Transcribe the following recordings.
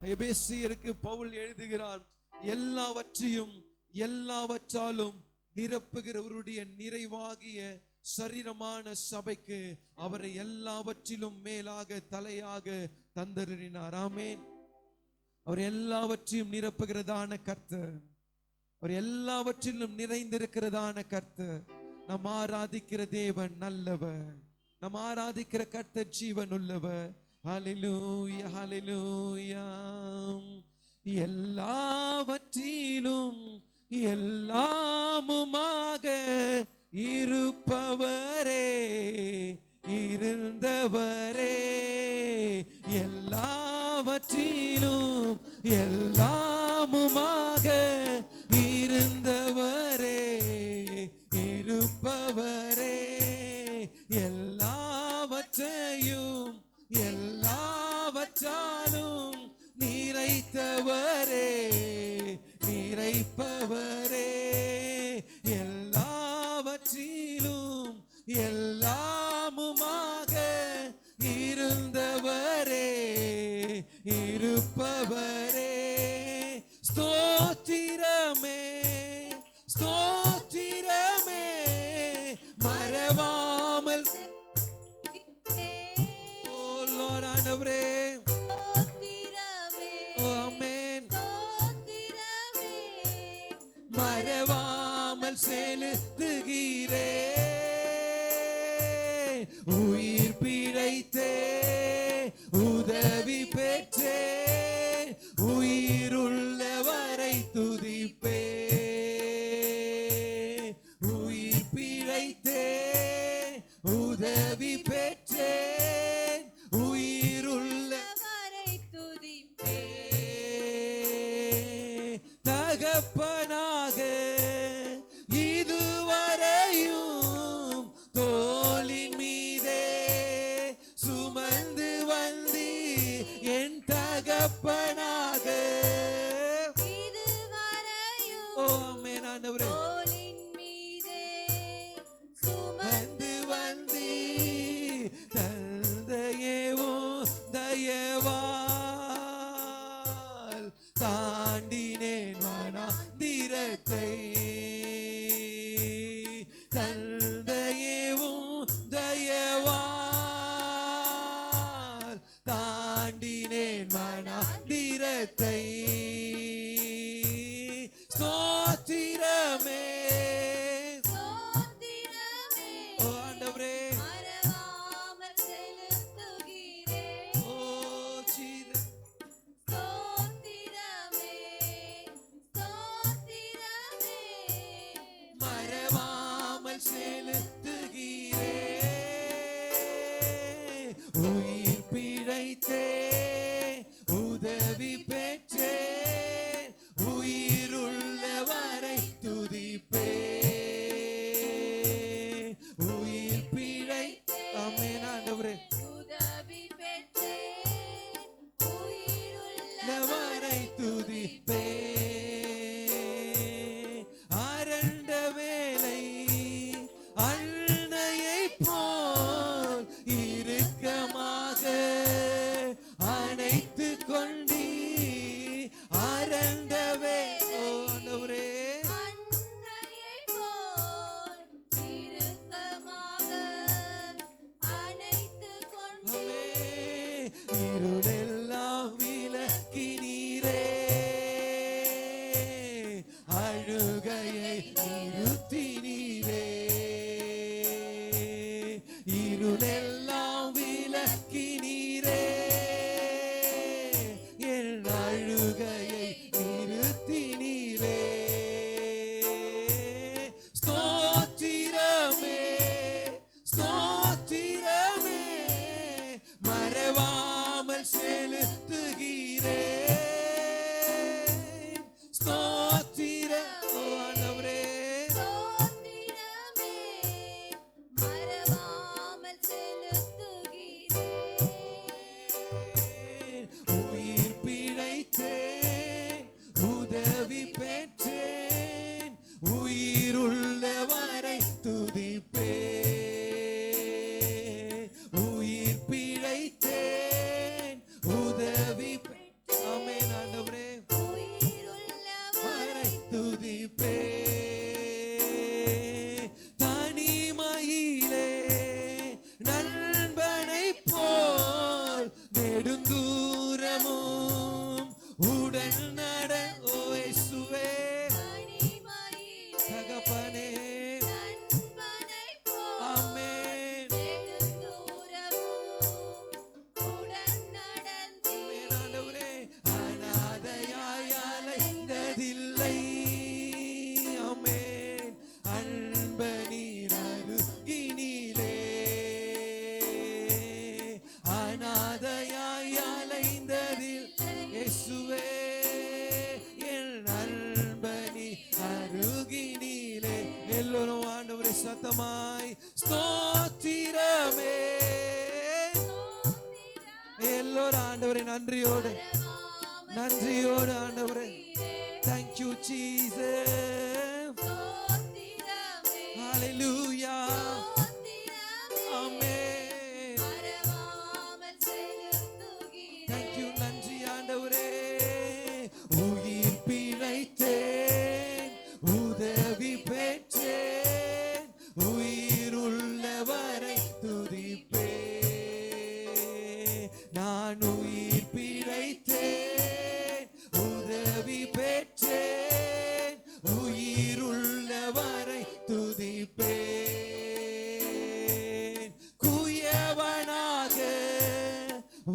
எபேசியருக்கு பவுல் எழுதுகிறார், எல்லாவற்றாலும் நிரப்புகிறவருடைய நிறைவாகிய சரீரமான சபைக்கு அவரை எல்லாவற்றிலும் மேலாக தலையாக தந்தருளினார். ஆமென். அவர் எல்லாவற்றையும் நிரப்புகிறதான கர்த்தர், அவர் எல்லாவற்றிலும் நிறைந்திருக்கிறதான கர்த்தர். நாம் ஆராதிக்கிற தேவன் நல்லவர், நாம் ஆராதிக்கிற கர்த்தர் ஜீவன் உள்ளவர். ஹல்லேலூயா, ஹல்லேலூயா. எல்லாவற்றிலும் எல்லாமுமாக இருப்பவரே, இருந்தவரே, எல்லாவற்றிலும் எல்லாமுமாக இருந்தவரே, இருப்பவரே, எல்லாவற்றையும் எல்லாவற்றாலும் நிறைத்தவரே, நிறைப்பவரே, எல்லாவற்றிலும் எல்லாமுமாக இருந்தவரே, இருப்பவரே. ஸ்தோத்திரமே, ஸ்தோத்திரமே, மறவாமல் ஆண்டவரே. ஆமென். மறவாமல் செலுத்துகிறே, உயிர் பிழைத்தே, உதவி பெற்றே, உயிருள்ளவரை துதிப்பே, உயிர் பிழைத்தே, உதவி பெற்றே, உயிருள்ளவரை துதிப்பே. தகப்பனாக இதுவரையும் தோளின் மீதே சுமந்து வந்தி, என் தகப்பனாக இதுவரையும். ஆமென் ஆண்டவரே. தோளின் மீதே சுமந்து வந்தி, தந்தையேவோ தயவால் தாண்டினேன் வனாந்திரத்தை, தந்தையேவும் தயவால் தாண்டினேன் வனாந்திரத்தை. ஸ்தோத்திரமே, ஆண்டவரே. செலுத்துகிறே, உயிர் பிழைத்தே, உதவி பெற்றே, உயிருள்ளவரை துதிப்பே, உயிர் பிழைத்தே. ஆமென் ஆண்டவரே. உதவி பெற்றே, உயிருள்ளவரை துதிப்பே. அரண்ட வேலை அன்னையை போல் இறுக்கமாக அணைத்து கொண்டி, அரண்டவே ஆண்டவரே, அன்னையை போல் இறுக்கமாக அணைத்து கொண்டி, இருளெல்லாம் விலக்கினீரே, நன்றியோடு ஆண்டவரே. Thank you Jesus. Hallelujah. Amen. Thank you நன்றி ஆண்டவரே. உயிர் பிழைத்தேன், உதவி பெற்றேன், உயிருள்ளவரை துதிப்பேன். நான் உயிர் பிழைத்தேன், உதவி பெற்றேன், உயிருள்ளவரை துதிப்பேன். குயவனாக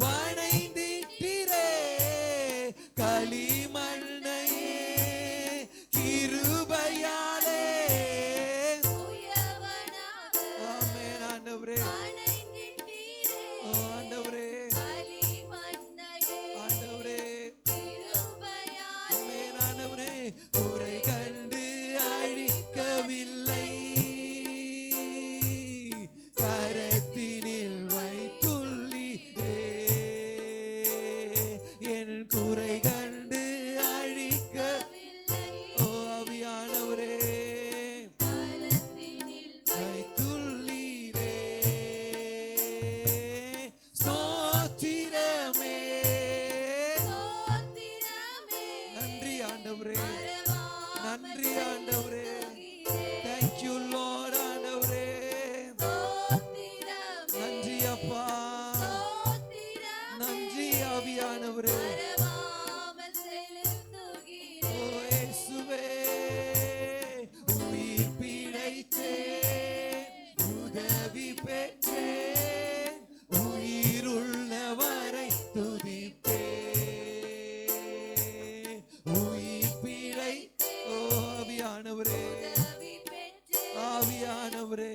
வணைந்திட்டிரே, களிமண்ணையே கிருபையாலே. ஆமென் ஆண்டவரே. ஆண்டவரே ஆண்டவரே. ஆமென் ஆண்டவரே. குறை கண்டு அழிக்கவில்லை, கரத்தினில் வைத்துள்ளீரே. என் குறை கண்டு அழிக்க ஓ ஆவியானவரே வைத்துள்ளீரே. ஸ்தோத்திரமே. நன்றி ஆண்டவரே. நன்றி ஆண்டவரே. Thank you Lord ஆண்டவரே. நன்றி அப்பா. நன்றி ஆவியானவரே. ஓ இயேசுவே. உயிர் பிழைத்தேன், உதவி பெற்றேன், உயிருள்ளவரை துதிப்பேன். உயிர் பிழை ஓ ஆவியானவரே. ஆவியானவரே.